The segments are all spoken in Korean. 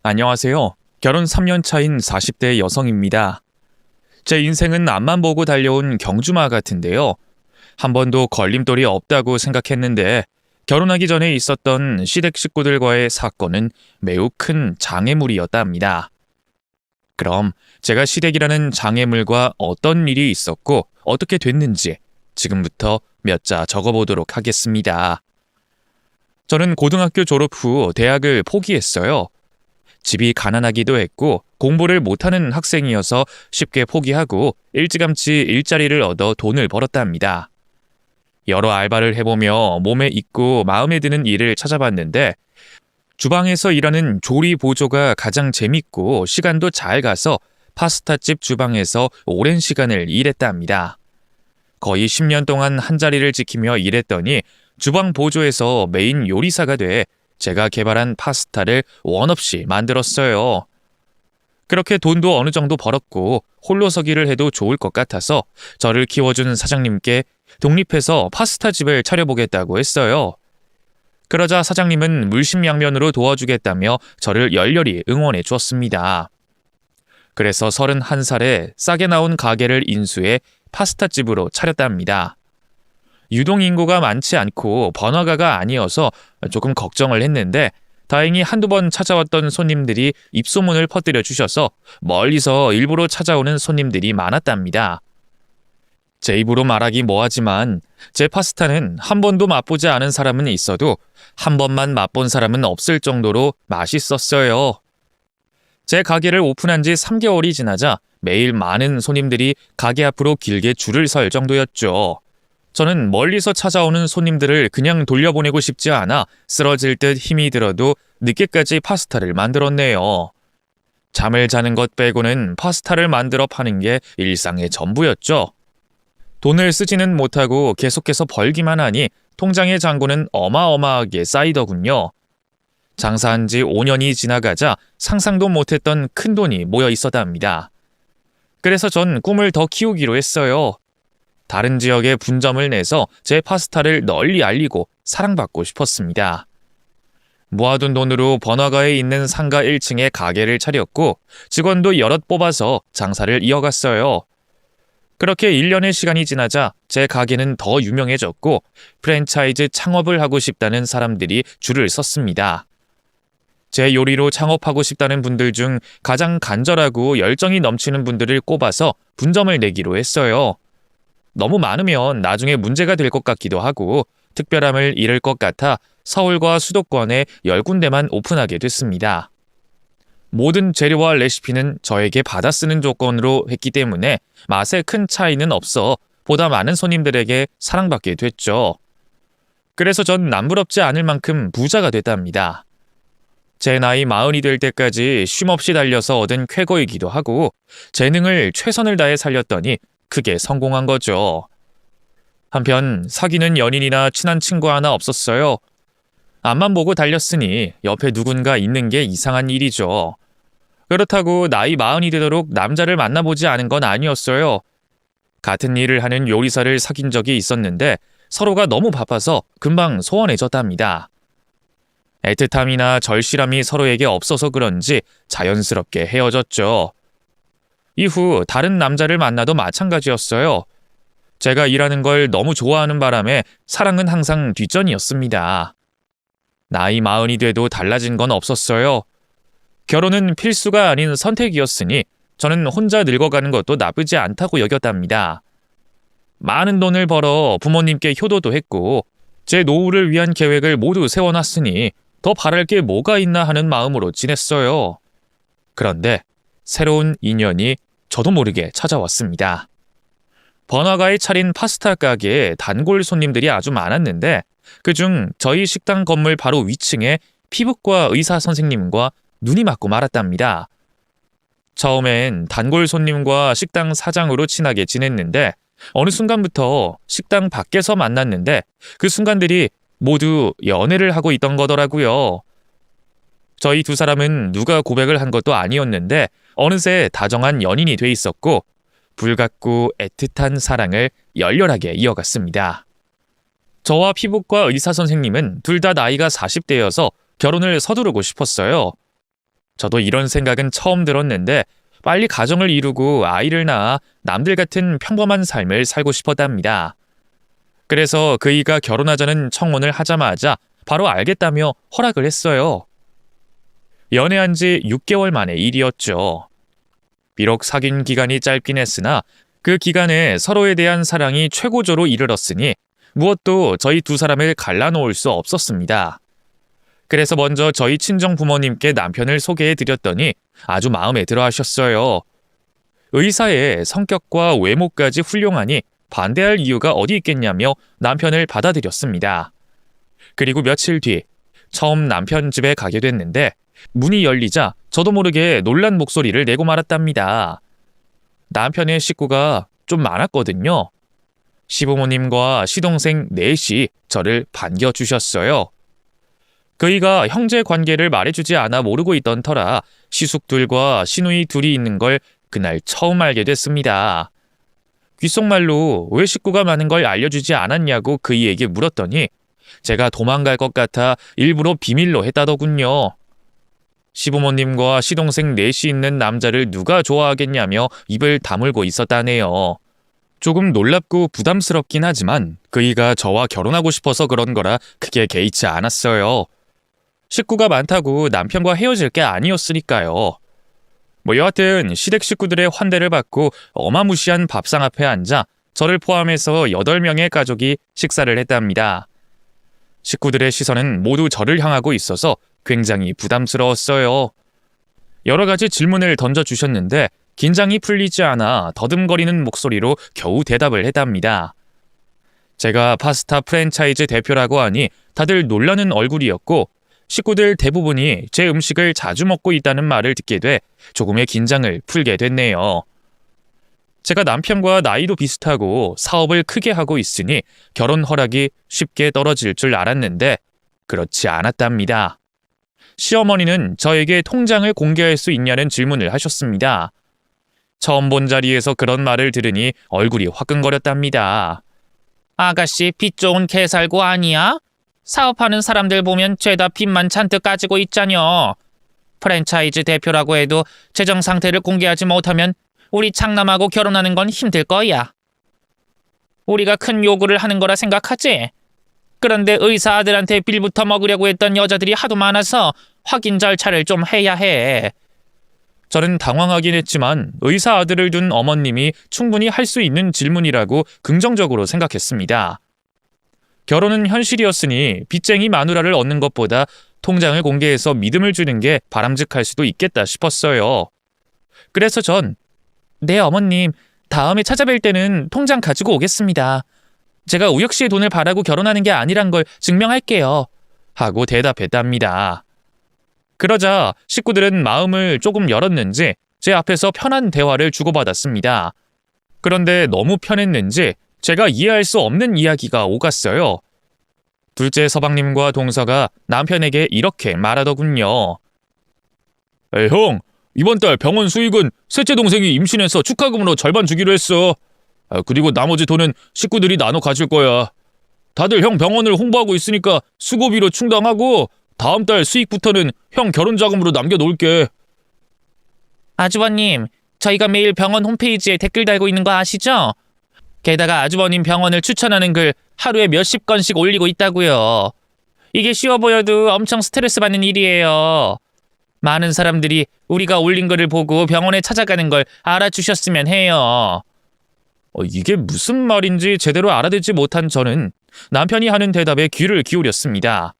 안녕하세요. 결혼 3년 차인 40대 여성입니다. 제 인생은 앞만 보고 달려온 경주마 같은데요. 한 번도 걸림돌이 없다고 생각했는데 결혼하기 전에 있었던 시댁 식구들과의 사건은 매우 큰 장애물이었답니다. 그럼 제가 시댁이라는 장애물과 어떤 일이 있었고 어떻게 됐는지 지금부터 몇 자 적어보도록 하겠습니다. 저는 고등학교 졸업 후 대학을 포기했어요. 집이 가난하기도 했고 공부를 못하는 학생이어서 쉽게 포기하고 일찌감치 일자리를 얻어 돈을 벌었답니다. 여러 알바를 해보며 몸에 익고 마음에 드는 일을 찾아봤는데 주방에서 일하는 조리 보조가 가장 재밌고 시간도 잘 가서 파스타집 주방에서 오랜 시간을 일했답니다. 거의 10년 동안 한 자리를 지키며 일했더니 주방 보조에서 메인 요리사가 돼 제가 개발한 파스타를 원 없이 만들었어요. 그렇게 돈도 어느 정도 벌었고 홀로 서기를 해도 좋을 것 같아서 저를 키워준 사장님께 독립해서 파스타 집을 차려보겠다고 했어요. 그러자 사장님은 물심양면으로 도와주겠다며 저를 열렬히 응원해 주었습니다. 그래서 31살에 싸게 나온 가게를 인수해 파스타 집으로 차렸답니다. 유동 인구가 많지 않고 번화가가 아니어서 조금 걱정을 했는데 다행히 한두 번 찾아왔던 손님들이 입소문을 퍼뜨려 주셔서 멀리서 일부러 찾아오는 손님들이 많았답니다. 제 입으로 말하기 뭐하지만 제 파스타는 한 번도 맛보지 않은 사람은 있어도 한 번만 맛본 사람은 없을 정도로 맛있었어요. 제 가게를 오픈한 지 3개월이 지나자 매일 많은 손님들이 가게 앞으로 길게 줄을 설 정도였죠. 저는 멀리서 찾아오는 손님들을 그냥 돌려보내고 싶지 않아 쓰러질 듯 힘이 들어도 늦게까지 파스타를 만들었네요. 잠을 자는 것 빼고는 파스타를 만들어 파는 게 일상의 전부였죠. 돈을 쓰지는 못하고 계속해서 벌기만 하니 통장의 잔고는 어마어마하게 쌓이더군요. 장사한 지 5년이 지나가자 상상도 못했던 큰 돈이 모여 있었답니다. 그래서 전 꿈을 더 키우기로 했어요. 다른 지역에 분점을 내서 제 파스타를 널리 알리고 사랑받고 싶었습니다. 모아둔 돈으로 번화가에 있는 상가 1층에 가게를 차렸고 직원도 여럿 뽑아서 장사를 이어갔어요. 그렇게 1년의 시간이 지나자 제 가게는 더 유명해졌고 프랜차이즈 창업을 하고 싶다는 사람들이 줄을 섰습니다. 제 요리로 창업하고 싶다는 분들 중 가장 간절하고 열정이 넘치는 분들을 꼽아서 분점을 내기로 했어요. 너무 많으면 나중에 문제가 될 것 같기도 하고 특별함을 잃을 것 같아 서울과 수도권에 10군데만 오픈하게 됐습니다. 모든 재료와 레시피는 저에게 받아쓰는 조건으로 했기 때문에 맛에 큰 차이는 없어 보다 많은 손님들에게 사랑받게 됐죠. 그래서 전 남부럽지 않을 만큼 부자가 됐답니다. 제 나이 40이 될 때까지 쉼없이 달려서 얻은 쾌거이기도 하고 재능을 최선을 다해 살렸더니 크게 성공한 거죠. 한편 사귀는 연인이나 친한 친구 하나 없었어요. 앞만 보고 달렸으니 옆에 누군가 있는 게 이상한 일이죠. 그렇다고 나이 40이 되도록 남자를 만나보지 않은 건 아니었어요. 같은 일을 하는 요리사를 사귄 적이 있었는데 서로가 너무 바빠서 금방 소원해졌답니다. 애틋함이나 절실함이 서로에게 없어서 그런지 자연스럽게 헤어졌죠. 이후 다른 남자를 만나도 마찬가지였어요. 제가 일하는 걸 너무 좋아하는 바람에 사랑은 항상 뒷전이었습니다. 나이 40이 돼도 달라진 건 없었어요. 결혼은 필수가 아닌 선택이었으니 저는 혼자 늙어가는 것도 나쁘지 않다고 여겼답니다. 많은 돈을 벌어 부모님께 효도도 했고 제 노후를 위한 계획을 모두 세워놨으니 더 바랄 게 뭐가 있나 하는 마음으로 지냈어요. 그런데 새로운 인연이 저도 모르게 찾아왔습니다. 번화가에 차린 파스타 가게에 단골 손님들이 아주 많았는데 그중 저희 식당 건물 바로 위층에 피부과 의사 선생님과 눈이 맞고 말았답니다. 처음엔 단골 손님과 식당 사장으로 친하게 지냈는데 어느 순간부터 식당 밖에서 만났는데 그 순간들이 모두 연애를 하고 있던 거더라고요. 저희 두 사람은 누가 고백을 한 것도 아니었는데 어느새 다정한 연인이 돼 있었고 불같고 애틋한 사랑을 열렬하게 이어갔습니다. 저와 피부과 의사 선생님은 둘 다 나이가 40대여서 결혼을 서두르고 싶었어요. 저도 이런 생각은 처음 들었는데 빨리 가정을 이루고 아이를 낳아 남들 같은 평범한 삶을 살고 싶었답니다. 그래서 그이가 결혼하자는 청혼을 하자마자 바로 알겠다며 허락을 했어요. 연애한 지 6개월 만의 일이었죠. 비록 사귄 기간이 짧긴 했으나 그 기간에 서로에 대한 사랑이 최고조로 이르렀으니 무엇도 저희 두 사람을 갈라놓을 수 없었습니다. 그래서 먼저 저희 친정 부모님께 남편을 소개해드렸더니 아주 마음에 들어 하셨어요. 의사의 성격과 외모까지 훌륭하니 반대할 이유가 어디 있겠냐며 남편을 받아들였습니다. 그리고 며칠 뒤 처음 남편 집에 가게 됐는데 문이 열리자 저도 모르게 놀란 목소리를 내고 말았답니다. 남편의 식구가 좀 많았거든요. 시부모님과 시동생 넷이 저를 반겨주셨어요. 그이가 형제 관계를 말해주지 않아 모르고 있던 터라 시숙들과 시누이 둘이 있는 걸 그날 처음 알게 됐습니다. 귓속말로 왜 식구가 많은 걸 알려주지 않았냐고 그이에게 물었더니 제가 도망갈 것 같아 일부러 비밀로 했다더군요. 시부모님과 시동생 넷이 있는 남자를 누가 좋아하겠냐며 입을 다물고 있었다네요. 조금 놀랍고 부담스럽긴 하지만 그이가 저와 결혼하고 싶어서 그런 거라 크게 개의치 않았어요. 식구가 많다고 남편과 헤어질 게 아니었으니까요. 여하튼 시댁 식구들의 환대를 받고 어마무시한 밥상 앞에 앉아 저를 포함해서 8명의 가족이 식사를 했답니다. 식구들의 시선은 모두 저를 향하고 있어서 굉장히 부담스러웠어요. 여러 가지 질문을 던져주셨는데 긴장이 풀리지 않아 더듬거리는 목소리로 겨우 대답을 했답니다. 제가 파스타 프랜차이즈 대표라고 하니 다들 놀라는 얼굴이었고 식구들 대부분이 제 음식을 자주 먹고 있다는 말을 듣게 돼 조금의 긴장을 풀게 됐네요. 제가 남편과 나이도 비슷하고 사업을 크게 하고 있으니 결혼 허락이 쉽게 떨어질 줄 알았는데 그렇지 않았답니다. 시어머니는 저에게 통장을 공개할 수 있냐는 질문을 하셨습니다. 처음 본 자리에서 그런 말을 들으니 얼굴이 화끈거렸답니다. 아가씨 빚 좋은 개살구 아니야? 사업하는 사람들 보면 죄다 빚만 잔뜩 가지고 있자녀. 프랜차이즈 대표라고 해도 재정 상태를 공개하지 못하면 우리 장남하고 결혼하는 건 힘들 거야. 우리가 큰 요구를 하는 거라 생각하지? 그런데 의사 아들한테 빌부터 먹으려고 했던 여자들이 하도 많아서 확인 절차를 좀 해야 해. 저는 당황하긴 했지만 의사 아들을 둔 어머님이 충분히 할 수 있는 질문이라고 긍정적으로 생각했습니다. 결혼은 현실이었으니 빚쟁이 마누라를 얻는 것보다 통장을 공개해서 믿음을 주는 게 바람직할 수도 있겠다 싶었어요. 그래서 전 네 어머님, 다음에 찾아뵐 때는 통장 가지고 오겠습니다. 제가 우혁 씨의 돈을 바라고 결혼하는 게 아니란 걸 증명할게요. 하고 대답했답니다. 그러자 식구들은 마음을 조금 열었는지 제 앞에서 편한 대화를 주고받았습니다. 그런데 너무 편했는지 제가 이해할 수 없는 이야기가 오갔어요. 둘째 서방님과 동서가 남편에게 이렇게 말하더군요. 에이 형, 이번 달 병원 수익은 셋째 동생이 임신해서 축하금으로 절반 주기로 했어. 그리고 나머지 돈은 식구들이 나눠 가질 거야. 다들 형 병원을 홍보하고 있으니까 수고비로 충당하고 다음 달 수익부터는 형 결혼 자금으로 남겨놓을게. 아주버님, 저희가 매일 병원 홈페이지에 댓글 달고 있는 거 아시죠? 게다가 아주버님 병원을 추천하는 글 하루에 몇십 건씩 올리고 있다고요. 이게 쉬워 보여도 엄청 스트레스 받는 일이에요. 많은 사람들이 우리가 올린 글을 보고 병원에 찾아가는 걸 알아주셨으면 해요. 이게 무슨 말인지 제대로 알아듣지 못한 저는 남편이 하는 대답에 귀를 기울였습니다.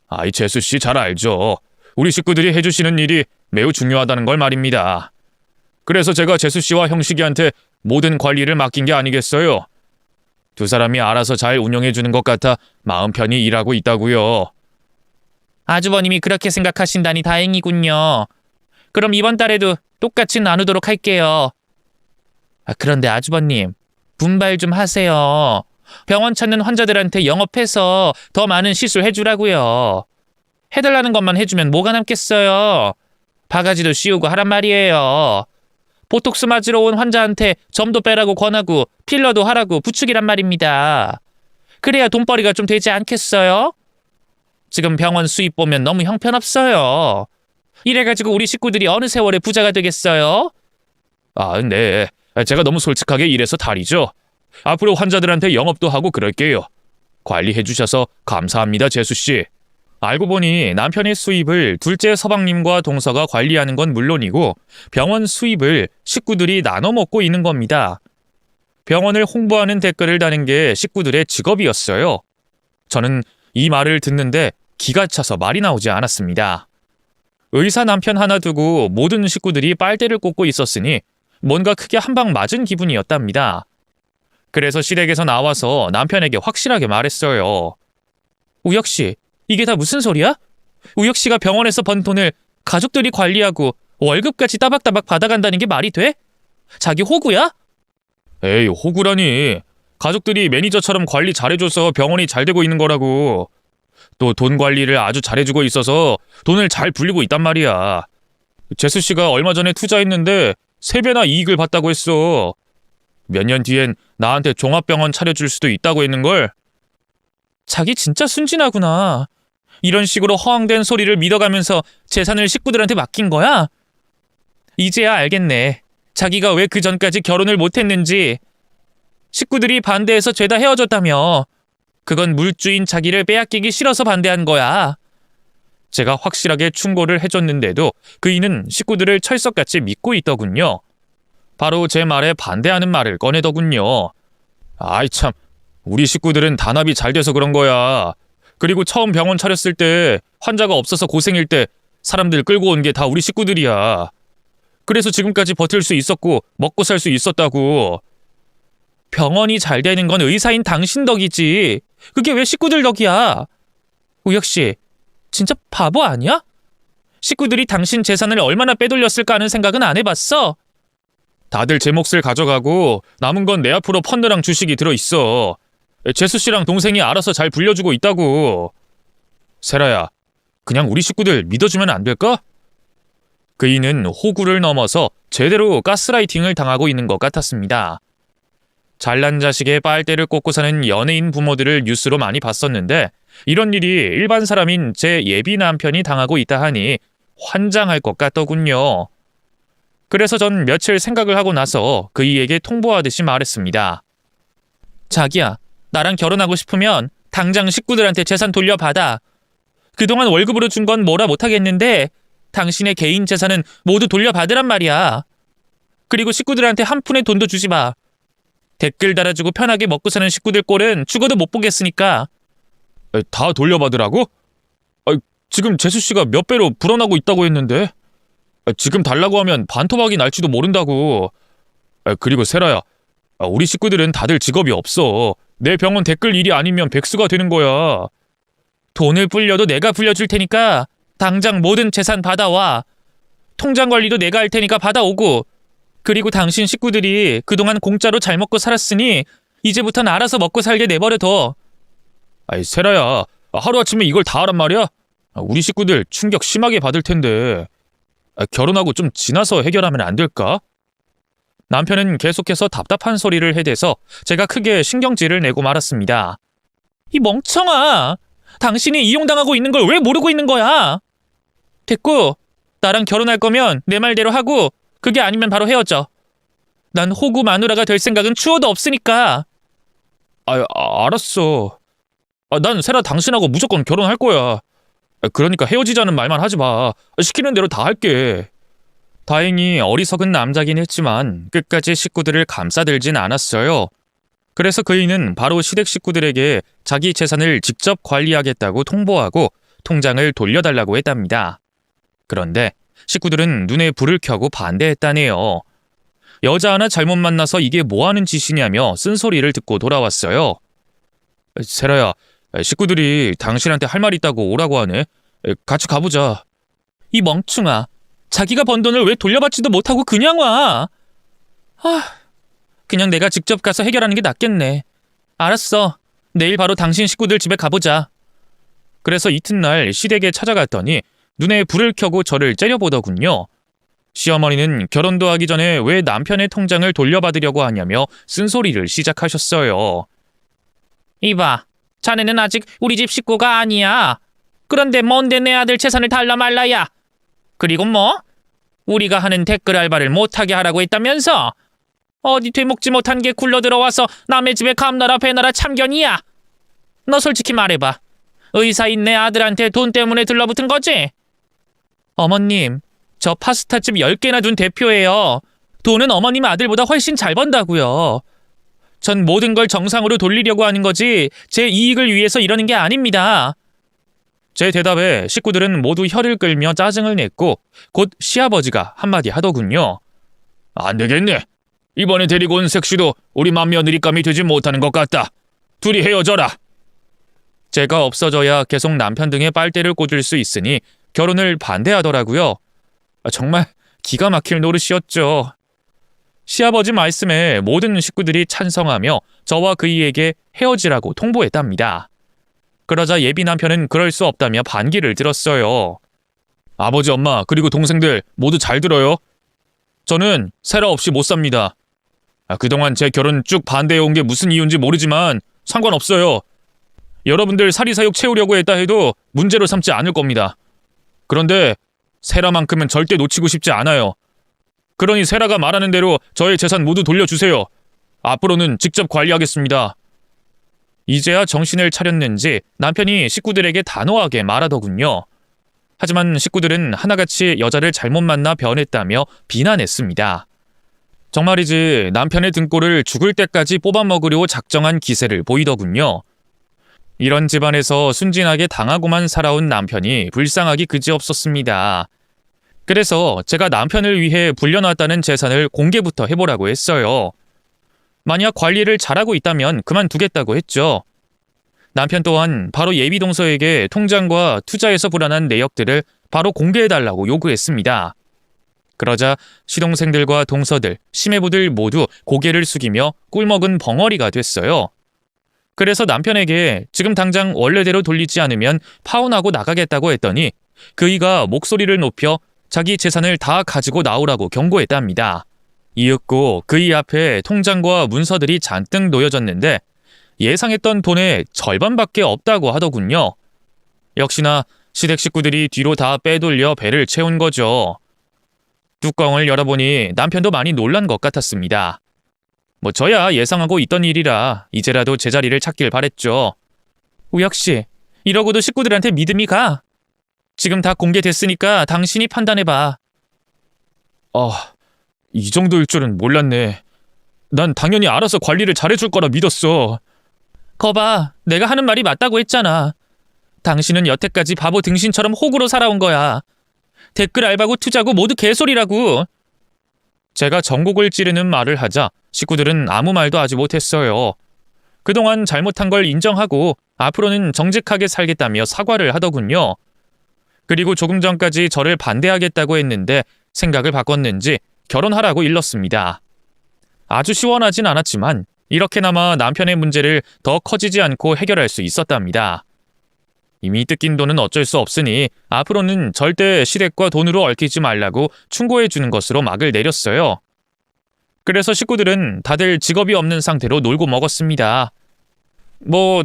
아이 재수씨 잘 알죠. 우리 식구들이 해주시는 일이 매우 중요하다는 걸 말입니다. 그래서 제가 재수씨와 형식이한테 모든 관리를 맡긴 게 아니겠어요. 두 사람이 알아서 잘 운영해주는 것 같아 마음 편히 일하고 있다고요. 아주버님이 그렇게 생각하신다니 다행이군요. 그럼 이번 달에도 똑같이 나누도록 할게요. 그런데 아주버님, 분발 좀 하세요. 병원 찾는 환자들한테 영업해서 더 많은 시술 해주라고요. 해달라는 것만 해주면 뭐가 남겠어요. 바가지도 씌우고 하란 말이에요. 보톡스 맞으러 온 환자한테 점도 빼라고 권하고 필러도 하라고 부추기란 말입니다. 그래야 돈벌이가 좀 되지 않겠어요? 지금 병원 수입 보면 너무 형편없어요. 이래가지고 우리 식구들이 어느 세월에 부자가 되겠어요? 아, 네. 제가 너무 솔직하게 일해서 탈이죠. 앞으로 환자들한테 영업도 하고 그럴게요. 관리해 주셔서 감사합니다, 재수 씨. 알고 보니 남편의 수입을 둘째 서방님과 동서가 관리하는 건 물론이고 병원 수입을 식구들이 나눠 먹고 있는 겁니다. 병원을 홍보하는 댓글을 다는 게 식구들의 직업이었어요. 저는 이 말을 듣는데 기가 차서 말이 나오지 않았습니다. 의사 남편 하나 두고 모든 식구들이 빨대를 꽂고 있었으니 뭔가 크게 한 방 맞은 기분이었답니다. 그래서 시댁에서 나와서 남편에게 확실하게 말했어요. 우혁 씨, 이게 다 무슨 소리야? 우혁 씨가 병원에서 번 돈을 가족들이 관리하고 월급까지 따박따박 받아간다는 게 말이 돼? 자기 호구야? 에이, 호구라니. 가족들이 매니저처럼 관리 잘해줘서 병원이 잘 되고 있는 거라고. 또 돈 관리를 아주 잘해주고 있어서 돈을 잘 불리고 있단 말이야. 재수 씨가 얼마 전에 투자했는데 3배나 이익을 봤다고 했어. 몇 년 뒤엔 나한테 종합병원 차려줄 수도 있다고 했는걸. 자기 진짜 순진하구나. 이런 식으로 허황된 소리를 믿어가면서 재산을 식구들한테 맡긴 거야? 이제야 알겠네. 자기가 왜 그 전까지 결혼을 못했는지. 식구들이 반대해서 죄다 헤어졌다며. 그건 물주인 자기를 빼앗기기 싫어서 반대한 거야. 제가 확실하게 충고를 해줬는데도 그이는 식구들을 철석같이 믿고 있더군요. 바로 제 말에 반대하는 말을 꺼내더군요. 아이 참, 우리 식구들은 단합이 잘 돼서 그런 거야. 그리고 처음 병원 차렸을 때 환자가 없어서 고생일 때 사람들 끌고 온 게 다 우리 식구들이야. 그래서 지금까지 버틸 수 있었고 먹고 살 수 있었다고. 병원이 잘 되는 건 의사인 당신 덕이지. 그게 왜 식구들 덕이야? 우혁 씨, 진짜 바보 아니야? 식구들이 당신 재산을 얼마나 빼돌렸을까 하는 생각은 안 해봤어? 다들 제 몫을 가져가고 남은 건 내 앞으로 펀드랑 주식이 들어있어. 재수 씨랑 동생이 알아서 잘 불려주고 있다고. 세라야, 그냥 우리 식구들 믿어주면 안 될까? 그이는 호구를 넘어서 제대로 가스라이팅을 당하고 있는 것 같았습니다. 잘난 자식의 빨대를 꽂고 사는 연예인 부모들을 뉴스로 많이 봤었는데 이런 일이 일반 사람인 제 예비 남편이 당하고 있다 하니 환장할 것 같더군요. 그래서 전 며칠 생각을 하고 나서 그이에게 통보하듯이 말했습니다. 자기야, 나랑 결혼하고 싶으면 당장 식구들한테 재산 돌려받아. 그동안 월급으로 준 건 뭐라 못하겠는데 당신의 개인 재산은 모두 돌려받으란 말이야. 그리고 식구들한테 한 푼의 돈도 주지 마. 댓글 달아주고 편하게 먹고 사는 식구들 꼴은 죽어도 못 보겠으니까. 다 돌려받으라고? 지금 재수 씨가 몇 배로 불어나고 있다고 했는데. 지금 달라고 하면 반토막이 날지도 모른다고. 그리고 세라야, 우리 식구들은 다들 직업이 없어. 내 병원 댓글 일이 아니면 백수가 되는 거야. 돈을 불려도 내가 불려줄 테니까 당장 모든 재산 받아와. 통장 관리도 내가 할 테니까 받아오고. 그리고 당신 식구들이 그동안 공짜로 잘 먹고 살았으니 이제부턴 알아서 먹고 살게 내버려둬. 세라야, 하루아침에 이걸 다 하란 말이야? 우리 식구들 충격 심하게 받을 텐데. 결혼하고 좀 지나서 해결하면 안 될까? 남편은 계속해서 답답한 소리를 해대서 제가 크게 신경질을 내고 말았습니다. 이 멍청아! 당신이 이용당하고 있는 걸 왜 모르고 있는 거야? 됐고, 나랑 결혼할 거면 내 말대로 하고 그게 아니면 바로 헤어져. 난 호구 마누라가 될 생각은 추워도 없으니까. 알았어. 난 세라 당신하고 무조건 결혼할 거야. 그러니까 헤어지자는 말만 하지 마. 시키는 대로 다 할게. 다행히 어리석은 남자긴 했지만 끝까지 식구들을 감싸들진 않았어요. 그래서 그이는 바로 시댁 식구들에게 자기 재산을 직접 관리하겠다고 통보하고 통장을 돌려달라고 했답니다. 그런데 식구들은 눈에 불을 켜고 반대했다네요. 여자 하나 잘못 만나서 이게 뭐하는 짓이냐며 쓴소리를 듣고 돌아왔어요. 세라야, 식구들이 당신한테 할 말 있다고 오라고 하네. 같이 가보자. 이 멍충아, 자기가 번 돈을 왜 돌려받지도 못하고 그냥 와. 그냥 내가 직접 가서 해결하는 게 낫겠네. 알았어. 내일 바로 당신 식구들 집에 가보자. 그래서 이튿날 시댁에 찾아갔더니 눈에 불을 켜고 저를 째려보더군요. 시어머니는 결혼도 하기 전에 왜 남편의 통장을 돌려받으려고 하냐며 쓴소리를 시작하셨어요. 이봐, 자네는 아직 우리 집 식구가 아니야. 그런데 뭔데 내 아들 재산을 달라 말라야. 그리고 뭐? 우리가 하는 댓글 알바를 못하게 하라고 했다면서? 어디 되먹지 못한 게 굴러 들어와서 남의 집에 감나라 배나라 참견이야? 너 솔직히 말해봐. 의사인 내 아들한테 돈 때문에 들러붙은 거지? 어머님, 저 파스타집 10개나 둔 대표예요. 돈은 어머님 아들보다 훨씬 잘 번다고요. 전 모든 걸 정상으로 돌리려고 하는 거지 제 이익을 위해서 이러는 게 아닙니다. 제 대답에 식구들은 모두 혀를 끌며 짜증을 냈고 곧 시아버지가 한마디 하더군요. 안 되겠네. 이번에 데리고 온 색시도 우리 맏며느리감이 되지 못하는 것 같다. 둘이 헤어져라. 제가 없어져야 계속 남편 등의 빨대를 꽂을 수 있으니 결혼을 반대하더라고요. 정말 기가 막힐 노릇이었죠. 시아버지 말씀에 모든 식구들이 찬성하며 저와 그이에게 헤어지라고 통보했답니다. 그러자 예비 남편은 그럴 수 없다며 반기를 들었어요. 아버지, 엄마, 그리고 동생들 모두 잘 들어요. 저는 세라 없이 못 삽니다. 그동안 제 결혼 쭉 반대해온 게 무슨 이유인지 모르지만 상관없어요. 여러분들 사리사욕 채우려고 했다 해도 문제로 삼지 않을 겁니다. 그런데 세라만큼은 절대 놓치고 싶지 않아요. 그러니 세라가 말하는 대로 저의 재산 모두 돌려주세요. 앞으로는 직접 관리하겠습니다. 이제야 정신을 차렸는지 남편이 식구들에게 단호하게 말하더군요. 하지만 식구들은 하나같이 여자를 잘못 만나 변했다며 비난했습니다. 정말이지 남편의 등골을 죽을 때까지 뽑아먹으려 작정한 기세를 보이더군요. 이런 집안에서 순진하게 당하고만 살아온 남편이 불쌍하기 그지없었습니다. 그래서 제가 남편을 위해 불려놨다는 재산을 공개부터 해보라고 했어요. 만약 관리를 잘하고 있다면 그만두겠다고 했죠. 남편 또한 바로 예비동서에게 통장과 투자에서 불어난 내역들을 바로 공개해달라고 요구했습니다. 그러자 시동생들과 동서들, 시매부들 모두 고개를 숙이며 꿀먹은 벙어리가 됐어요. 그래서 남편에게 지금 당장 원래대로 돌리지 않으면 파혼하고 나가겠다고 했더니 그이가 목소리를 높여 자기 재산을 다 가지고 나오라고 경고했답니다. 이윽고 그이 앞에 통장과 문서들이 잔뜩 놓여졌는데 예상했던 돈의 절반밖에 없다고 하더군요. 역시나 시댁 식구들이 뒤로 다 빼돌려 배를 채운 거죠. 뚜껑을 열어보니 남편도 많이 놀란 것 같았습니다. 저야 예상하고 있던 일이라 이제라도 제자리를 찾길 바랬죠. 우혁씨, 이러고도 식구들한테 믿음이 가? 지금 다 공개됐으니까 당신이 판단해봐. 이 정도일 줄은 몰랐네. 난 당연히 알아서 관리를 잘해줄 거라 믿었어. 거봐, 내가 하는 말이 맞다고 했잖아. 당신은 여태까지 바보 등신처럼 호구로 살아온 거야. 댓글 알바고 투자고 모두 개소리라고. 제가 전곡을 찌르는 말을 하자 식구들은 아무 말도 하지 못했어요. 그동안 잘못한 걸 인정하고 앞으로는 정직하게 살겠다며 사과를 하더군요. 그리고 조금 전까지 저를 반대하겠다고 했는데 생각을 바꿨는지 결혼하라고 일렀습니다. 아주 시원하진 않았지만 이렇게나마 남편의 문제를 더 커지지 않고 해결할 수 있었답니다. 이미 뜯긴 돈은 어쩔 수 없으니 앞으로는 절대 시댁과 돈으로 얽히지 말라고 충고해 주는 것으로 막을 내렸어요. 그래서 식구들은 다들 직업이 없는 상태로 놀고 먹었습니다.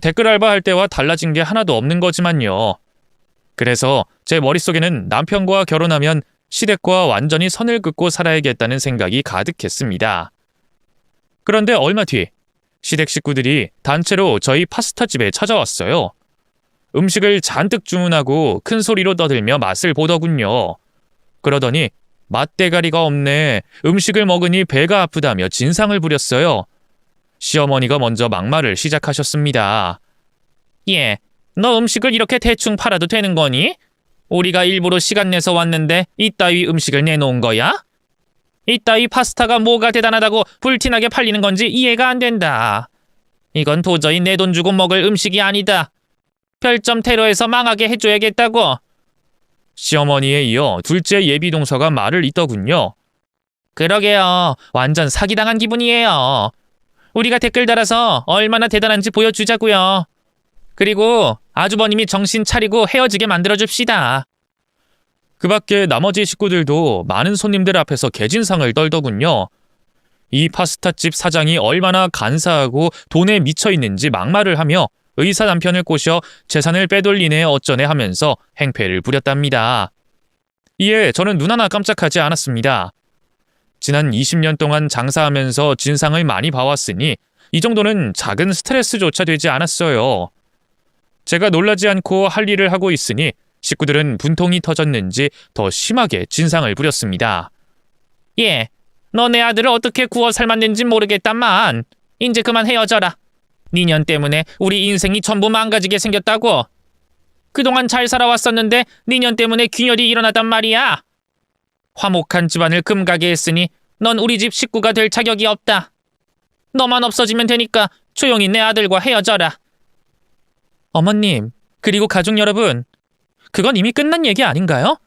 댓글 알바할 때와 달라진 게 하나도 없는 거지만요. 그래서 제 머릿속에는 남편과 결혼하면 시댁과 완전히 선을 긋고 살아야겠다는 생각이 가득했습니다. 그런데 얼마 뒤 시댁 식구들이 단체로 저희 파스타집에 찾아왔어요. 음식을 잔뜩 주문하고 큰 소리로 떠들며 맛을 보더군요. 그러더니 맛대가리가 없네, 음식을 먹으니 배가 아프다며 진상을 부렸어요. 시어머니가 먼저 막말을 시작하셨습니다. 예, 너 음식을 이렇게 대충 팔아도 되는 거니? 우리가 일부러 시간 내서 왔는데 이따위 음식을 내놓은 거야? 이따위 파스타가 뭐가 대단하다고 불티나게 팔리는 건지 이해가 안 된다. 이건 도저히 내 돈 주고 먹을 음식이 아니다. 별점 테러해서 망하게 해줘야겠다고. 시어머니에 이어 둘째 예비동서가 말을 잇더군요. 그러게요. 완전 사기당한 기분이에요. 우리가 댓글 달아서 얼마나 대단한지 보여주자고요. 그리고 아주버님이 정신 차리고 헤어지게 만들어줍시다. 그 밖에 나머지 식구들도 많은 손님들 앞에서 개진상을 떨더군요. 이 파스타집 사장이 얼마나 간사하고 돈에 미쳐있는지 막말을 하며 의사 남편을 꼬셔 재산을 빼돌리네 어쩌네 하면서 행패를 부렸답니다. 이에 저는 눈 하나 깜짝하지 않았습니다. 지난 20년 동안 장사하면서 진상을 많이 봐왔으니 이 정도는 작은 스트레스조차 되지 않았어요. 제가 놀라지 않고 할 일을 하고 있으니 식구들은 분통이 터졌는지 더 심하게 진상을 부렸습니다. 예, 너 내 아들을 어떻게 구워 삶았는지 모르겠다만 이제 그만 헤어져라. 니년 때문에 우리 인생이 전부 망가지게 생겼다고. 그동안 잘 살아왔었는데 니년 때문에 균열이 일어나단 말이야. 화목한 집안을 금가게 했으니 넌 우리 집 식구가 될 자격이 없다. 너만 없어지면 되니까 조용히 내 아들과 헤어져라. 어머님, 그리고 가족 여러분, 그건 이미 끝난 얘기 아닌가요?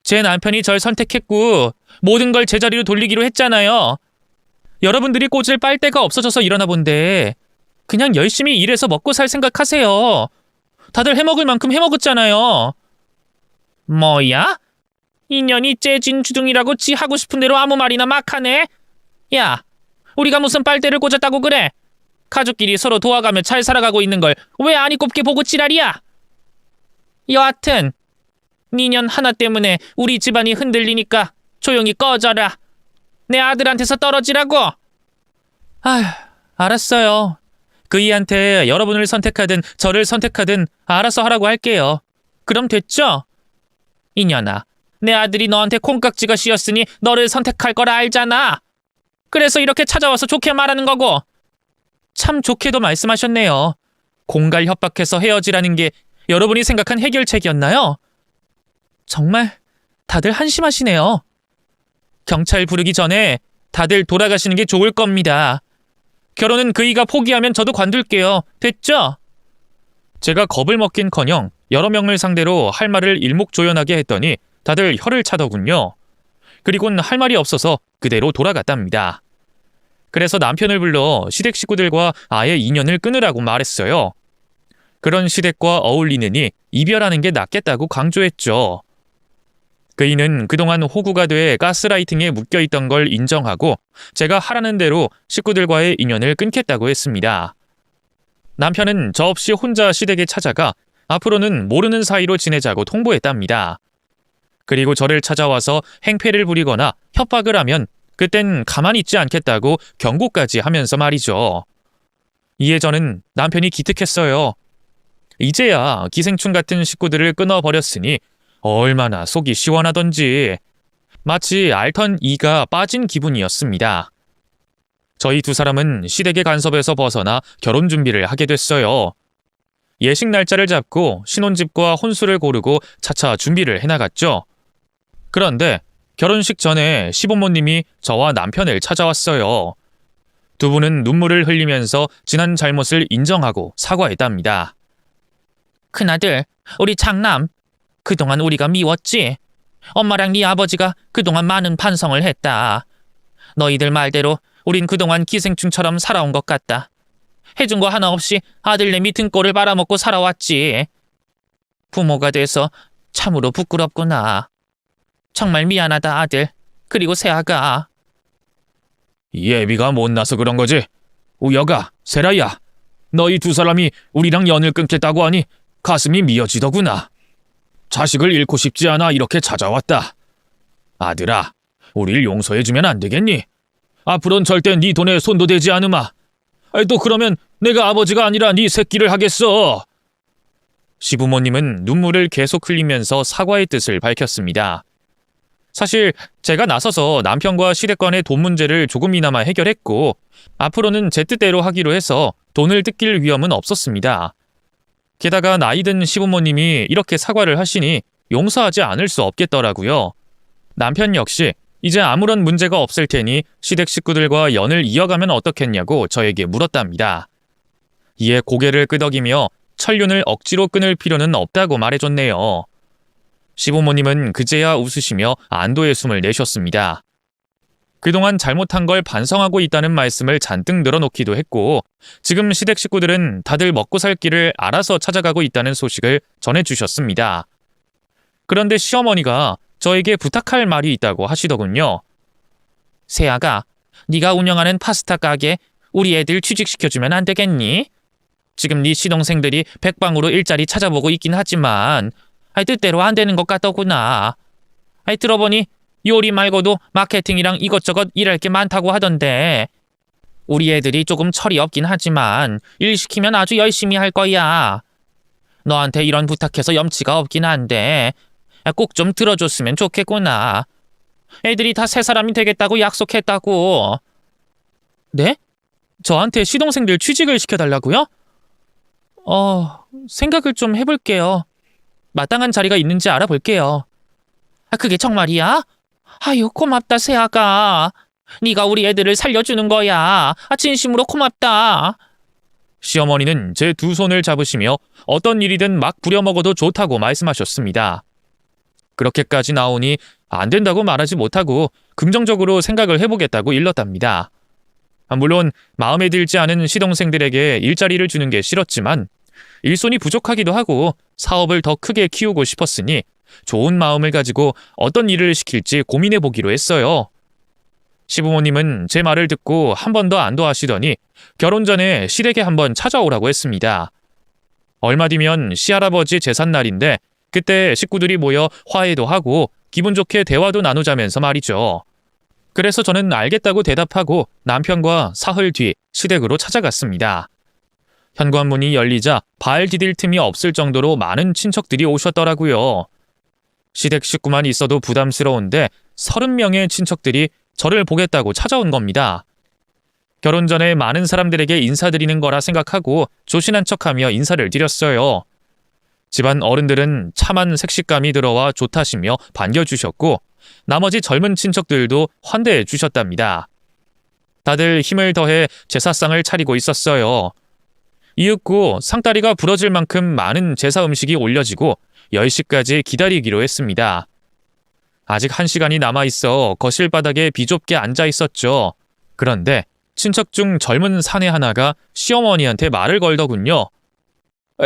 제 남편이 절 선택했고 모든 걸 제자리로 돌리기로 했잖아요. 여러분들이 꽂을 빨대가 없어져서 일어나 본데 그냥 열심히 일해서 먹고 살 생각하세요. 다들 해먹을 만큼 해먹었잖아요. 뭐야? 인연이 째진 주둥이라고 지 하고 싶은 대로 아무 말이나 막 하네. 야, 우리가 무슨 빨대를 꽂았다고 그래? 가족끼리 서로 도와가며 잘 살아가고 있는 걸 왜 아니 꼽게 보고 지랄이야? 여하튼 니년 하나 때문에 우리 집안이 흔들리니까 조용히 꺼져라. 내 아들한테서 떨어지라고. 아휴, 알았어요. 그이한테 여러분을 선택하든 저를 선택하든 알아서 하라고 할게요. 그럼 됐죠? 이년아, 내 아들이 너한테 콩깍지가 씌었으니 너를 선택할 거라 알잖아. 그래서 이렇게 찾아와서 좋게 말하는 거고. 참 좋게도 말씀하셨네요. 공갈 협박해서 헤어지라는 게 여러분이 생각한 해결책이었나요? 정말 다들 한심하시네요. 경찰 부르기 전에 다들 돌아가시는 게 좋을 겁니다. 결혼은 그이가 포기하면 저도 관둘게요. 됐죠? 제가 겁을 먹긴커녕 여러 명을 상대로 할 말을 일목조연하게 했더니 다들 혀를 차더군요. 그리곤 할 말이 없어서 그대로 돌아갔답니다. 그래서 남편을 불러 시댁 식구들과 아예 인연을 끊으라고 말했어요. 그런 시댁과 어울리느니 이별하는 게 낫겠다고 강조했죠. 그이는 그동안 호구가 돼 가스라이팅에 묶여있던 걸 인정하고 제가 하라는 대로 식구들과의 인연을 끊겠다고 했습니다. 남편은 저 없이 혼자 시댁에 찾아가 앞으로는 모르는 사이로 지내자고 통보했답니다. 그리고 저를 찾아와서 행패를 부리거나 협박을 하면 그땐 가만히 있지 않겠다고 경고까지 하면서 말이죠. 이에 저는 남편이 기특했어요. 이제야 기생충 같은 식구들을 끊어버렸으니 얼마나 속이 시원하던지 마치 앓던 이가 빠진 기분이었습니다. 저희 두 사람은 시댁의 간섭에서 벗어나 결혼 준비를 하게 됐어요. 예식 날짜를 잡고 신혼집과 혼수를 고르고 차차 준비를 해나갔죠. 그런데 결혼식 전에 시부모님이 저와 남편을 찾아왔어요. 두 분은 눈물을 흘리면서 지난 잘못을 인정하고 사과했답니다. 큰아들, 우리 장남, 그동안 우리가 미웠지? 엄마랑 네 아버지가 그동안 많은 반성을 했다. 너희들 말대로 우린 그동안 기생충처럼 살아온 것 같다. 해준 거 하나 없이 아들내미 등골을 빨아먹고 살아왔지. 부모가 돼서 참으로 부끄럽구나. 정말 미안하다 아들. 그리고 새아가. 예비가 못나서 그런 거지. 우여가, 세라야, 너희 두 사람이 우리랑 연을 끊겠다고 하니 가슴이 미어지더구나. 자식을 잃고 싶지 않아 이렇게 찾아왔다. 아들아, 우릴 용서해주면 안 되겠니? 앞으로는 절대 네 돈에 손도 대지 않으마. 또 그러면 내가 아버지가 아니라 네 새끼를 하겠어. 시부모님은 눈물을 계속 흘리면서 사과의 뜻을 밝혔습니다. 사실 제가 나서서 남편과 시댁 간의 돈 문제를 조금이나마 해결했고 앞으로는 제 뜻대로 하기로 해서 돈을 뜯길 위험은 없었습니다. 게다가 나이 든 시부모님이 이렇게 사과를 하시니 용서하지 않을 수 없겠더라고요. 남편 역시 이제 아무런 문제가 없을 테니 시댁 식구들과 연을 이어가면 어떻겠냐고 저에게 물었답니다. 이에 고개를 끄덕이며 천륜을 억지로 끊을 필요는 없다고 말해줬네요. 시부모님은 그제야 웃으시며 안도의 숨을 내셨습니다. 그동안 잘못한 걸 반성하고 있다는 말씀을 잔뜩 늘어놓기도 했고 지금 시댁 식구들은 다들 먹고 살 길을 알아서 찾아가고 있다는 소식을 전해주셨습니다. 그런데 시어머니가 저에게 부탁할 말이 있다고 하시더군요. 세아가, 네가 운영하는 파스타 가게 우리 애들 취직시켜주면 안 되겠니? 지금 네 시동생들이 백방으로 일자리 찾아보고 있긴 하지만 뜻대로 안 되는 것 같더구나. 들어보니 요리 말고도 마케팅이랑 이것저것 일할 게 많다고 하던데. 우리 애들이 조금 철이 없긴 하지만 일 시키면 아주 열심히 할 거야. 너한테 이런 부탁해서 염치가 없긴 한데 꼭 좀 들어줬으면 좋겠구나. 애들이 다 새 사람이 되겠다고 약속했다고. 네? 저한테 시동생들 취직을 시켜달라고요? 생각을 좀 해볼게요. 마땅한 자리가 있는지 알아볼게요. 그게 정말이야? 아유, 고맙다, 새아가. 네가 우리 애들을 살려주는 거야. 진심으로 고맙다. 시어머니는 제 두 손을 잡으시며 어떤 일이든 막 부려먹어도 좋다고 말씀하셨습니다. 그렇게까지 나오니 안 된다고 말하지 못하고 긍정적으로 생각을 해보겠다고 일렀답니다. 물론 마음에 들지 않은 시동생들에게 일자리를 주는 게 싫었지만 일손이 부족하기도 하고 사업을 더 크게 키우고 싶었으니 좋은 마음을 가지고 어떤 일을 시킬지 고민해보기로 했어요. 시부모님은 제 말을 듣고 한 번 더 안도하시더니 결혼 전에 시댁에 한번 찾아오라고 했습니다. 얼마 뒤면 시할아버지 제삿날인데 그때 식구들이 모여 화해도 하고 기분 좋게 대화도 나누자면서 말이죠. 그래서 저는 알겠다고 대답하고 남편과 사흘 뒤 시댁으로 찾아갔습니다. 현관문이 열리자 발 디딜 틈이 없을 정도로 많은 친척들이 오셨더라고요. 시댁 식구만 있어도 부담스러운데 30명의 친척들이 저를 보겠다고 찾아온 겁니다. 결혼 전에 많은 사람들에게 인사드리는 거라 생각하고 조신한 척하며 인사를 드렸어요. 집안 어른들은 참한 색식감이 들어와 좋다시며 반겨주셨고 나머지 젊은 친척들도 환대해 주셨답니다. 다들 힘을 더해 제사상을 차리고 있었어요. 이윽고 상다리가 부러질 만큼 많은 제사 음식이 올려지고 10시까지 기다리기로 했습니다. 아직 1시간이 남아있어 거실 바닥에 비좁게 앉아 있었죠. 그런데 친척 중 젊은 사내 하나가 시어머니한테 말을 걸더군요.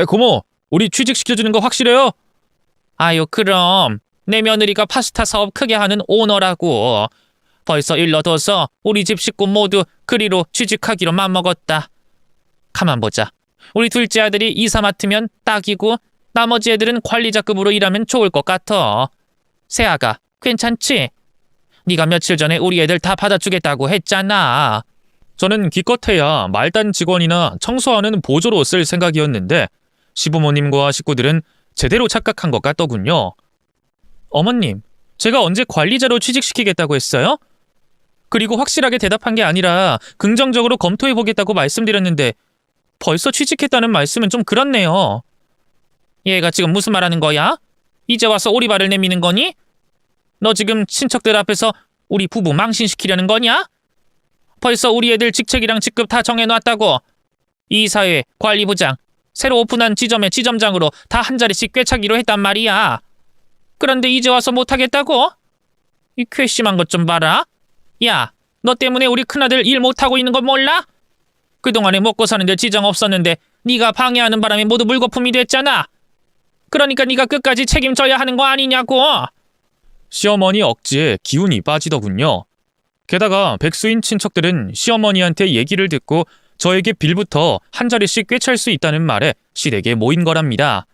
고모, 우리 취직시켜주는 거 확실해요? 아유, 그럼. 내 며느리가 파스타 사업 크게 하는 오너라고. 벌써 일러둬서 우리 집 식구 모두 그리로 취직하기로 맘먹었다. 가만 보자. 우리 둘째 아들이 이사 맡으면 딱이고 나머지 애들은 관리자급으로 일하면 좋을 것 같아. 새아가, 괜찮지? 네가 며칠 전에 우리 애들 다 받아주겠다고 했잖아. 저는 기껏해야 말단 직원이나 청소하는 보조로 쓸 생각이었는데 시부모님과 식구들은 제대로 착각한 것 같더군요. 어머님, 제가 언제 관리자로 취직시키겠다고 했어요? 그리고 확실하게 대답한 게 아니라 긍정적으로 검토해보겠다고 말씀드렸는데 벌써 취직했다는 말씀은 좀 그렇네요. 얘가 지금 무슨 말하는 거야? 이제 와서 오리발을 내미는 거니? 너 지금 친척들 앞에서 우리 부부 망신시키려는 거냐? 벌써 우리 애들 직책이랑 직급 다 정해놨다고. 이사회, 관리부장, 새로 오픈한 지점의 지점장으로 다 한 자리씩 꿰차기로 했단 말이야. 그런데 이제 와서 못하겠다고? 이 괘씸한 것 좀 봐라. 야, 너 때문에 우리 큰아들 일 못하고 있는 거 몰라? 그동안에 먹고 사는데 지장 없었는데 네가 방해하는 바람에 모두 물거품이 됐잖아. 그러니까 네가 끝까지 책임져야 하는 거 아니냐고. 시어머니 억지에 기운이 빠지더군요. 게다가 백수인 친척들은 시어머니한테 얘기를 듣고 저에게 빌부터 한 자리씩 꿰찰 수 있다는 말에 시댁에 모인 거랍니다.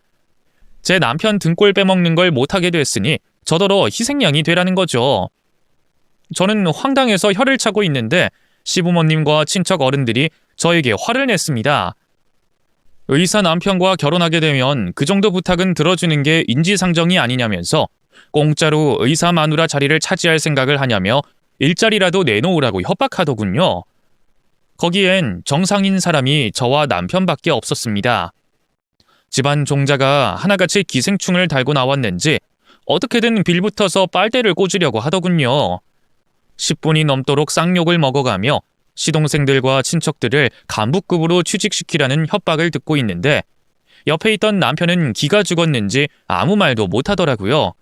제 남편 등골 빼먹는 걸 못하게 됐으니 저더러 희생양이 되라는 거죠. 저는 황당해서 혀를 차고 있는데 시부모님과 친척 어른들이 저에게 화를 냈습니다. 의사 남편과 결혼하게 되면 그 정도 부탁은 들어주는 게 인지상정이 아니냐면서 공짜로 의사 마누라 자리를 차지할 생각을 하냐며 일자리라도 내놓으라고 협박하더군요. 거기엔 정상인 사람이 저와 남편밖에 없었습니다. 집안 종자가 하나같이 기생충을 달고 나왔는지 어떻게든 빌붙어서 빨대를 꽂으려고 하더군요. 10분이 넘도록 쌍욕을 먹어가며 시동생들과 친척들을 간부급으로 취직시키라는 협박을 듣고 있는데 옆에 있던 남편은 기가 죽었는지 아무 말도 못하더라고요.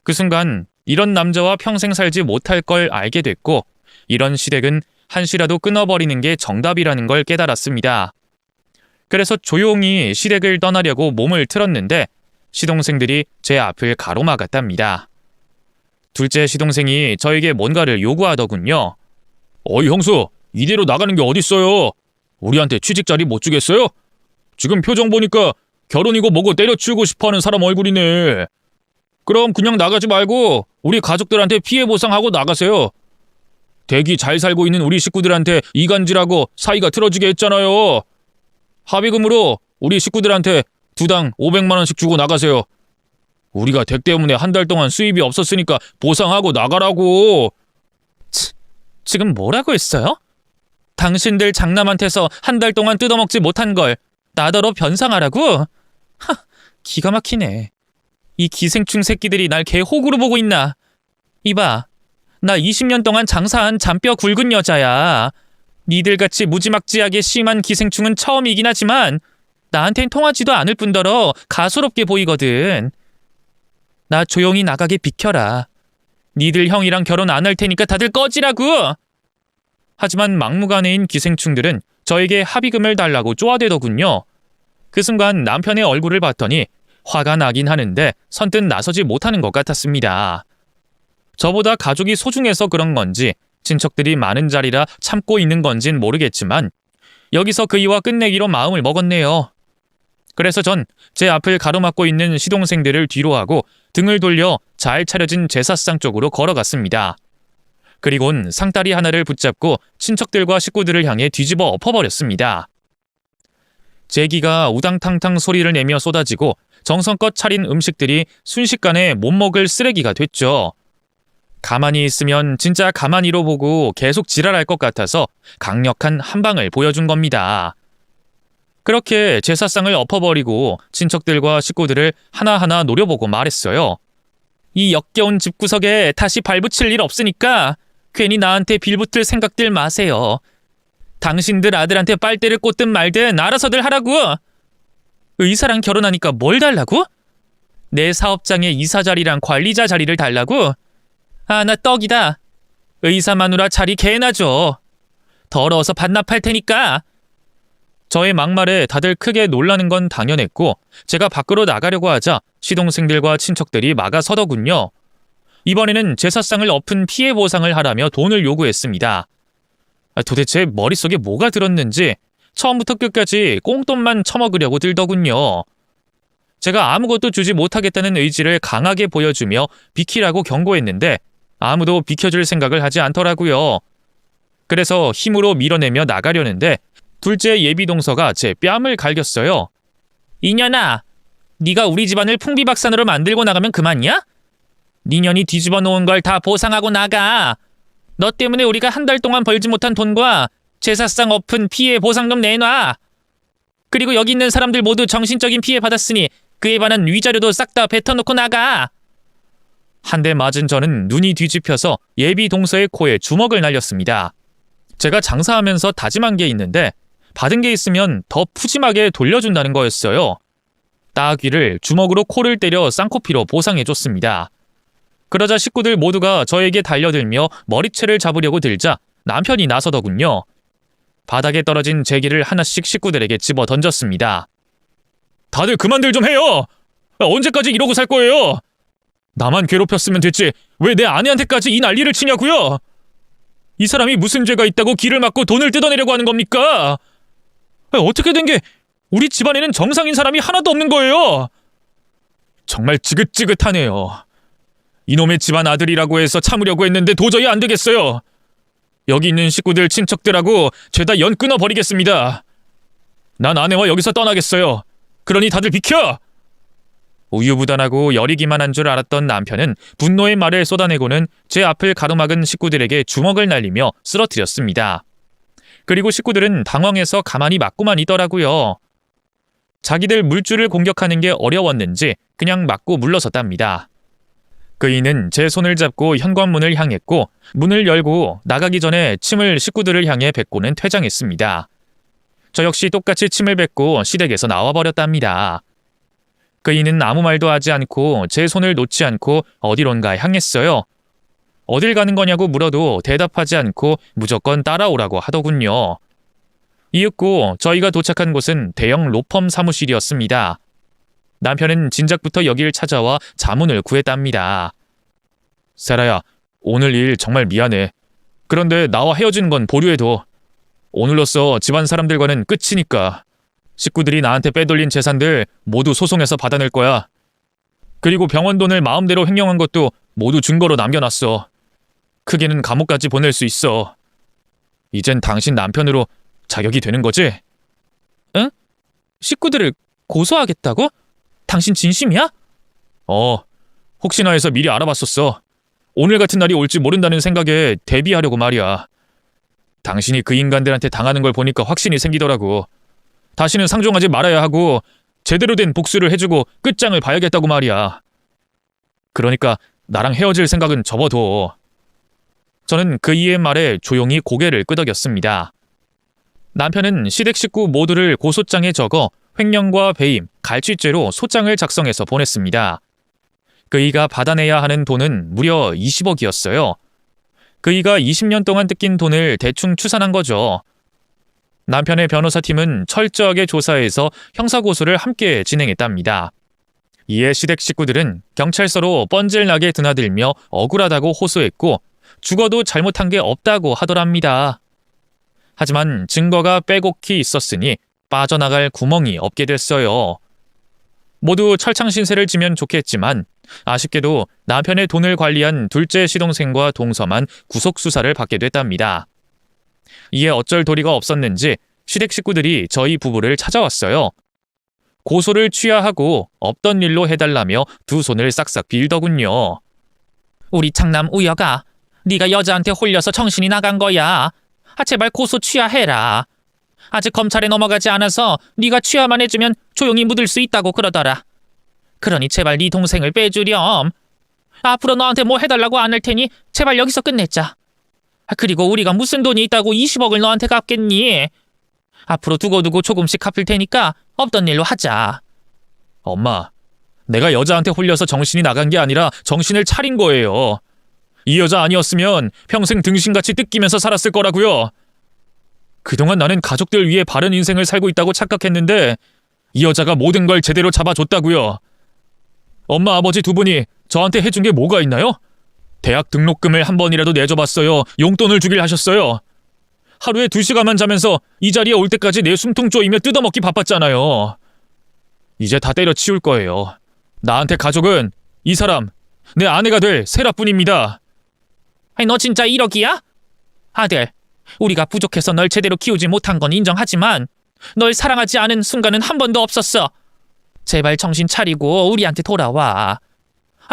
그 순간 이런 남자와 평생 살지 못할 걸 알게 됐고 이런 시댁은 한시라도 끊어버리는 게 정답이라는 걸 깨달았습니다. 그래서 조용히 시댁을 떠나려고 몸을 틀었는데 시동생들이 제 앞을 가로막았답니다. 둘째 시동생이 저에게 뭔가를 요구하더군요. 어이 형수, 이대로 나가는 게 어딨어요? 우리한테 취직 자리 못 주겠어요? 지금 표정 보니까 결혼이고 뭐고 때려치우고 싶어하는 사람 얼굴이네. 그럼 그냥 나가지 말고 우리 가족들한테 피해 보상하고 나가세요. 댁이 잘 살고 있는 우리 식구들한테 이간질하고 사이가 틀어지게 했잖아요. 합의금으로 우리 식구들한테 두당 500만 원씩 주고 나가세요. 우리가 댁 때문에 한 달 동안 수입이 없었으니까 보상하고 나가라고. 지금 뭐라고 했어요? 당신들 장남한테서 한 달 동안 뜯어먹지 못한 걸 나더러 변상하라고? 하, 기가 막히네. 이 기생충 새끼들이 날 개 호구로 보고 있나? 이봐, 나 20년 동안 장사한 잔뼈 굵은 여자야. 니들같이 무지막지하게 심한 기생충은 처음이긴 하지만 나한텐 통하지도 않을 뿐더러 가소롭게 보이거든. 나 조용히 나가게 비켜라. 니들 형이랑 결혼 안 할 테니까 다들 꺼지라고. 하지만 막무가내인 기생충들은 저에게 합의금을 달라고 쪼아대더군요. 그 순간 남편의 얼굴을 봤더니 화가 나긴 하는데 선뜻 나서지 못하는 것 같았습니다. 저보다 가족이 소중해서 그런 건지 친척들이 많은 자리라 참고 있는 건진 모르겠지만 여기서 그이와 끝내기로 마음을 먹었네요. 그래서 전 제 앞을 가로막고 있는 시동생들을 뒤로 하고 등을 돌려 잘 차려진 제사상 쪽으로 걸어갔습니다. 그리곤 상다리 하나를 붙잡고 친척들과 식구들을 향해 뒤집어 엎어버렸습니다. 제기가 우당탕탕 소리를 내며 쏟아지고 정성껏 차린 음식들이 순식간에 못 먹을 쓰레기가 됐죠. 가만히 있으면 진짜 가만히로 보고 계속 지랄할 것 같아서 강력한 한 방을 보여준 겁니다. 그렇게 제사상을 엎어버리고 친척들과 식구들을 하나하나 노려보고 말했어요. 이 역겨운 집구석에 다시 발붙일 일 없으니까 괜히 나한테 빌붙을 생각들 마세요. 당신들 아들한테 빨대를 꽂든 말든 알아서들 하라고. 의사랑 결혼하니까 뭘 달라고? 내 사업장에 이사 자리랑 관리자 자리를 달라고? 아, 나 떡이다. 의사 마누라 자리 개나 줘. 더러워서 반납할 테니까. 저의 막말에 다들 크게 놀라는 건 당연했고 제가 밖으로 나가려고 하자 시동생들과 친척들이 막아서더군요. 이번에는 제사상을 엎은 피해 보상을 하라며 돈을 요구했습니다. 도대체 머릿속에 뭐가 들었는지 처음부터 끝까지 꽁돈만 처먹으려고 들더군요. 제가 아무것도 주지 못하겠다는 의지를 강하게 보여주며 비키라고 경고했는데 아무도 비켜줄 생각을 하지 않더라고요. 그래서 힘으로 밀어내며 나가려는데 둘째 예비동서가 제 뺨을 갈겼어요. 이년아, 네가 우리 집안을 풍비박산으로 만들고 나가면 그만이야? 니년이 뒤집어 놓은 걸 다 보상하고 나가. 너 때문에 우리가 한 달 동안 벌지 못한 돈과 제사상 엎은 피해 보상금 내놔. 그리고 여기 있는 사람들 모두 정신적인 피해 받았으니 그에 관한 위자료도 싹 다 뱉어놓고 나가. 한 대 맞은 저는 눈이 뒤집혀서 예비 동서의 코에 주먹을 날렸습니다. 제가 장사하면서 다짐한 게 있는데 받은 게 있으면 더 푸짐하게 돌려준다는 거였어요. 따귀를 주먹으로 코를 때려 쌍코피로 보상해줬습니다. 그러자 식구들 모두가 저에게 달려들며 머리채를 잡으려고 들자 남편이 나서더군요. 바닥에 떨어진 제기를 하나씩 식구들에게 집어 던졌습니다. 다들 그만들 좀 해요! 언제까지 이러고 살 거예요? 나만 괴롭혔으면 됐지 왜 내 아내한테까지 이 난리를 치냐고요? 이 사람이 무슨 죄가 있다고 길을 막고 돈을 뜯어내려고 하는 겁니까? 어떻게 된 게 우리 집안에는 정상인 사람이 하나도 없는 거예요? 정말 지긋지긋하네요. 이놈의 집안 아들이라고 해서 참으려고 했는데 도저히 안 되겠어요. 여기 있는 식구들 친척들하고 죄다 연 끊어버리겠습니다. 난 아내와 여기서 떠나겠어요. 그러니 다들 비켜! 우유부단하고 여리기만 한 줄 알았던 남편은 분노의 말을 쏟아내고는 제 앞을 가로막은 식구들에게 주먹을 날리며 쓰러뜨렸습니다. 그리고 식구들은 당황해서 가만히 맞고만 있더라고요. 자기들 물줄을 공격하는 게 어려웠는지 그냥 맞고 물러섰답니다. 그이는 제 손을 잡고 현관문을 향했고 문을 열고 나가기 전에 침을 식구들을 향해 뱉고는 퇴장했습니다. 저 역시 똑같이 침을 뱉고 시댁에서 나와버렸답니다. 그이는 아무 말도 하지 않고 제 손을 놓지 않고 어디론가 향했어요. 어딜 가는 거냐고 물어도 대답하지 않고 무조건 따라오라고 하더군요. 이윽고 저희가 도착한 곳은 대형 로펌 사무실이었습니다. 남편은 진작부터 여길 찾아와 자문을 구했답니다. 세라야, 오늘 일 정말 미안해. 그런데 나와 헤어지는 건 보류해둬. 오늘로써 집안 사람들과는 끝이니까. 식구들이 나한테 빼돌린 재산들 모두 소송해서 받아낼 거야. 그리고 병원 돈을 마음대로 횡령한 것도 모두 증거로 남겨놨어. 크게는 감옥까지 보낼 수 있어. 이젠 당신 남편으로 자격이 되는 거지? 응? 식구들을 고소하겠다고? 당신 진심이야? 혹시나 해서 미리 알아봤었어. 오늘 같은 날이 올지 모른다는 생각에 대비하려고 말이야. 당신이 그 인간들한테 당하는 걸 보니까 확신이 생기더라고. 다시는 상종하지 말아야 하고 제대로 된 복수를 해주고 끝장을 봐야겠다고 말이야. 그러니까 나랑 헤어질 생각은 접어둬. 저는 그이의 말에 조용히 고개를 끄덕였습니다. 남편은 시댁 식구 모두를 고소장에 적어 횡령과 배임, 갈취죄로 소장을 작성해서 보냈습니다. 그이가 받아내야 하는 돈은 무려 20억이었어요. 그이가 20년 동안 뜯긴 돈을 대충 추산한 거죠. 남편의 변호사팀은 철저하게 조사해서 형사고소를 함께 진행했답니다. 이에 시댁 식구들은 경찰서로 뻔질나게 드나들며 억울하다고 호소했고 죽어도 잘못한 게 없다고 하더랍니다. 하지만 증거가 빼곡히 있었으니 빠져나갈 구멍이 없게 됐어요. 모두 철창신세를 지면 좋겠지만 아쉽게도 남편의 돈을 관리한 둘째 시동생과 동서만 구속수사를 받게 됐답니다. 이에 어쩔 도리가 없었는지 시댁 식구들이 저희 부부를 찾아왔어요. 고소를 취하하고 없던 일로 해달라며 두 손을 싹싹 빌더군요. 우리 장남 우여가 네가 여자한테 홀려서 정신이 나간 거야. 제발 고소 취하해라. 아직 검찰에 넘어가지 않아서 네가 취하만 해주면 조용히 묻을 수 있다고 그러더라. 그러니 제발 네 동생을 빼주렴. 앞으로 너한테 뭐 해달라고 안 할 테니 제발 여기서 끝내자. 그리고 우리가 무슨 돈이 있다고 20억을 너한테 갚겠니? 앞으로 두고두고 조금씩 갚을 테니까 없던 일로 하자. 엄마, 내가 여자한테 홀려서 정신이 나간 게 아니라 정신을 차린 거예요. 이 여자 아니었으면 평생 등신같이 뜯기면서 살았을 거라고요. 그동안 나는 가족들 위해 바른 인생을 살고 있다고 착각했는데 이 여자가 모든 걸 제대로 잡아줬다고요. 엄마, 아버지 두 분이 저한테 해준 게 뭐가 있나요? 대학 등록금을 한 번이라도 내줘봤어요. 용돈을 주길 하셨어요. 하루에 2시간만 자면서 이 자리에 올 때까지 내 숨통 쪼이며 뜯어먹기 바빴잖아요. 이제 다 때려치울 거예요. 나한테 가족은 이 사람, 내 아내가 될 세라뿐입니다. 너 진짜 1억이야? 아들, 우리가 부족해서 널 제대로 키우지 못한 건 인정하지만 널 사랑하지 않은 순간은 한 번도 없었어. 제발 정신 차리고 우리한테 돌아와.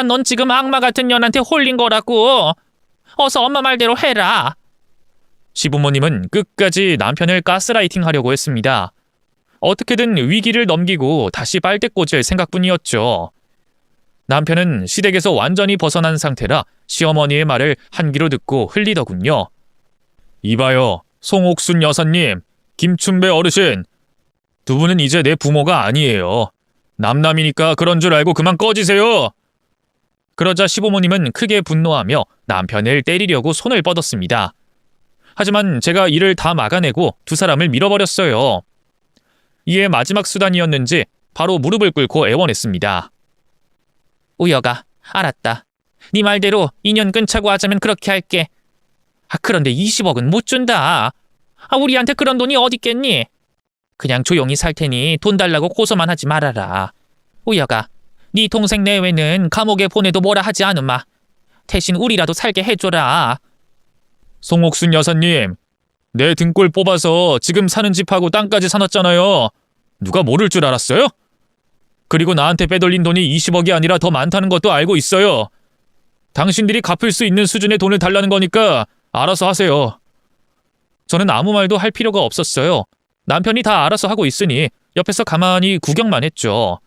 넌 지금 악마 같은 년한테 홀린 거라고. 어서 엄마 말대로 해라. 시부모님은 끝까지 남편을 가스라이팅 하려고 했습니다. 어떻게든 위기를 넘기고 다시 빨대 꽂을 생각뿐이었죠. 남편은 시댁에서 완전히 벗어난 상태라 시어머니의 말을 한 귀로 듣고 흘리더군요. 이봐요, 송옥순 여사님, 김춘배 어르신. 두 분은 이제 내 부모가 아니에요. 남남이니까 그런 줄 알고 그만 꺼지세요. 그러자 시부모님은 크게 분노하며 남편을 때리려고 손을 뻗었습니다. 하지만 제가 이를 다 막아내고 두 사람을 밀어버렸어요. 이에 마지막 수단이었는지 바로 무릎을 꿇고 애원했습니다. 우여가, 알았다. 네 말대로 인연 끊자고 하자면 그렇게 할게. 그런데 20억은 못 준다. 우리한테 그런 돈이 어딨겠니? 그냥 조용히 살 테니 돈 달라고 고소만 하지 말아라. 우여가, 네 동생 내외는 감옥에 보내도 뭐라 하지 않으마. 대신 우리라도 살게 해줘라. 송옥순 여사님, 내 등골 뽑아서 지금 사는 집하고 땅까지 사놨잖아요. 누가 모를 줄 알았어요? 그리고 나한테 빼돌린 돈이 20억이 아니라 더 많다는 것도 알고 있어요. 당신들이 갚을 수 있는 수준의 돈을 달라는 거니까 알아서 하세요. 저는 아무 말도 할 필요가 없었어요. 남편이 다 알아서 하고 있으니 옆에서 가만히 구경만 했죠.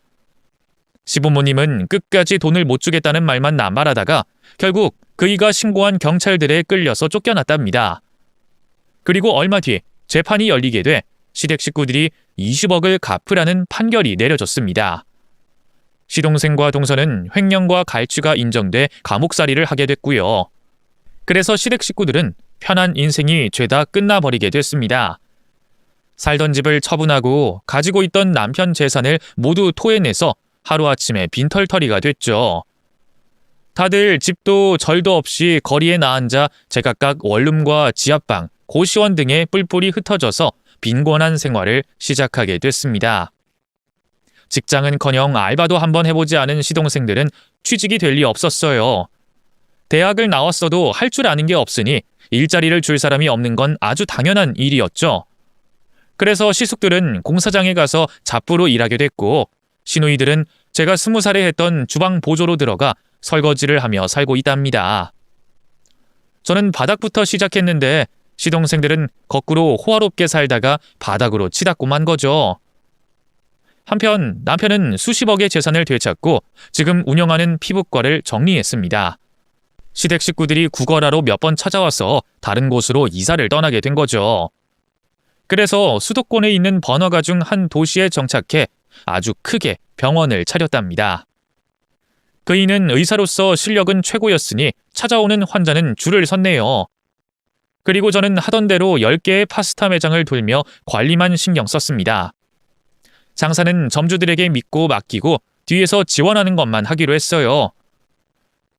시부모님은 끝까지 돈을 못 주겠다는 말만 남발하다가 결국 그이가 신고한 경찰들에 끌려서 쫓겨났답니다. 그리고 얼마 뒤 재판이 열리게 돼 시댁 식구들이 20억을 갚으라는 판결이 내려졌습니다. 시동생과 동서는 횡령과 갈취가 인정돼 감옥살이를 하게 됐고요. 그래서 시댁 식구들은 편한 인생이 죄다 끝나버리게 됐습니다. 살던 집을 처분하고 가지고 있던 남편 재산을 모두 토해내서 하루아침에 빈털터리가 됐죠. 다들 집도 절도 없이 거리에 나앉아 제각각 원룸과 지하방, 고시원 등에 뿔뿔이 흩어져서 빈곤한 생활을 시작하게 됐습니다. 직장은커녕 알바도 한번 해보지 않은 시동생들은 취직이 될 리 없었어요. 대학을 나왔어도 할 줄 아는 게 없으니 일자리를 줄 사람이 없는 건 아주 당연한 일이었죠. 그래서 시숙들은 공사장에 가서 잡부로 일하게 됐고, 시누이들은 제가 20살에 했던 주방 보조로 들어가 설거지를 하며 살고 있답니다. 저는 바닥부터 시작했는데 시동생들은 거꾸로 호화롭게 살다가 바닥으로 치닫고만 거죠. 한편 남편은 수십억의 재산을 되찾고 지금 운영하는 피부과를 정리했습니다. 시댁 식구들이 구걸하러 몇 번 찾아와서 다른 곳으로 이사를 떠나게 된 거죠. 그래서 수도권에 있는 번화가 중 한 도시에 정착해 아주 크게 병원을 차렸답니다. 그이는 의사로서 실력은 최고였으니 찾아오는 환자는 줄을 섰네요. 그리고 저는 하던 대로 10개의 파스타 매장을 돌며 관리만 신경 썼습니다. 장사는 점주들에게 믿고 맡기고 뒤에서 지원하는 것만 하기로 했어요.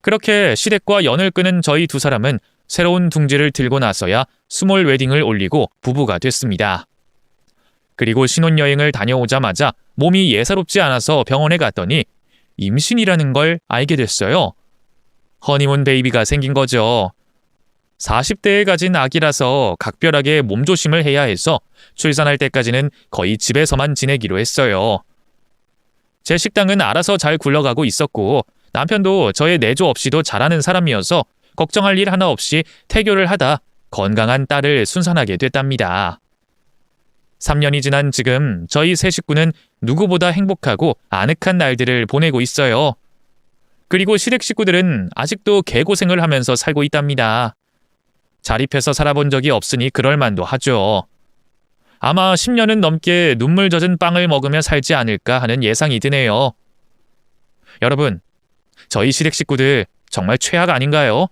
그렇게 시댁과 연을 끄는 저희 두 사람은 새로운 둥지를 들고 나서야 스몰 웨딩을 올리고 부부가 됐습니다. 그리고 신혼여행을 다녀오자마자 몸이 예사롭지 않아서 병원에 갔더니 임신이라는 걸 알게 됐어요. 허니문 베이비가 생긴 거죠. 40대에 가진 아기라서 각별하게 몸조심을 해야 해서 출산할 때까지는 거의 집에서만 지내기로 했어요. 제 식당은 알아서 잘 굴러가고 있었고 남편도 저의 내조 없이도 잘하는 사람이어서 걱정할 일 하나 없이 태교를 하다 건강한 딸을 순산하게 됐답니다. 3년이 지난 지금 저희 세 식구는 누구보다 행복하고 아늑한 날들을 보내고 있어요. 그리고 시댁 식구들은 아직도 개고생을 하면서 살고 있답니다. 자립해서 살아본 적이 없으니 그럴만도 하죠. 아마 10년은 넘게 눈물 젖은 빵을 먹으며 살지 않을까 하는 예상이 드네요. 여러분, 저희 시댁 식구들 정말 최악 아닌가요?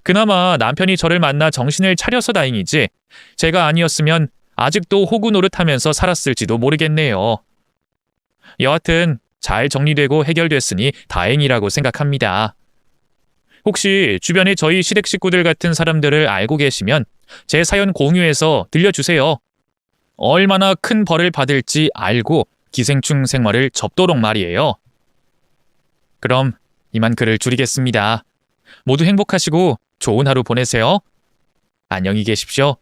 그나마 남편이 저를 만나 정신을 차려서 다행이지 제가 아니었으면 아직도 호구 노릇하면서 살았을지도 모르겠네요. 여하튼 잘 정리되고 해결됐으니 다행이라고 생각합니다. 혹시 주변에 저희 시댁 식구들 같은 사람들을 알고 계시면 제 사연 공유해서 들려주세요. 얼마나 큰 벌을 받을지 알고 기생충 생활을 접도록 말이에요. 그럼 이만 글을 줄이겠습니다. 모두 행복하시고 좋은 하루 보내세요. 안녕히 계십시오.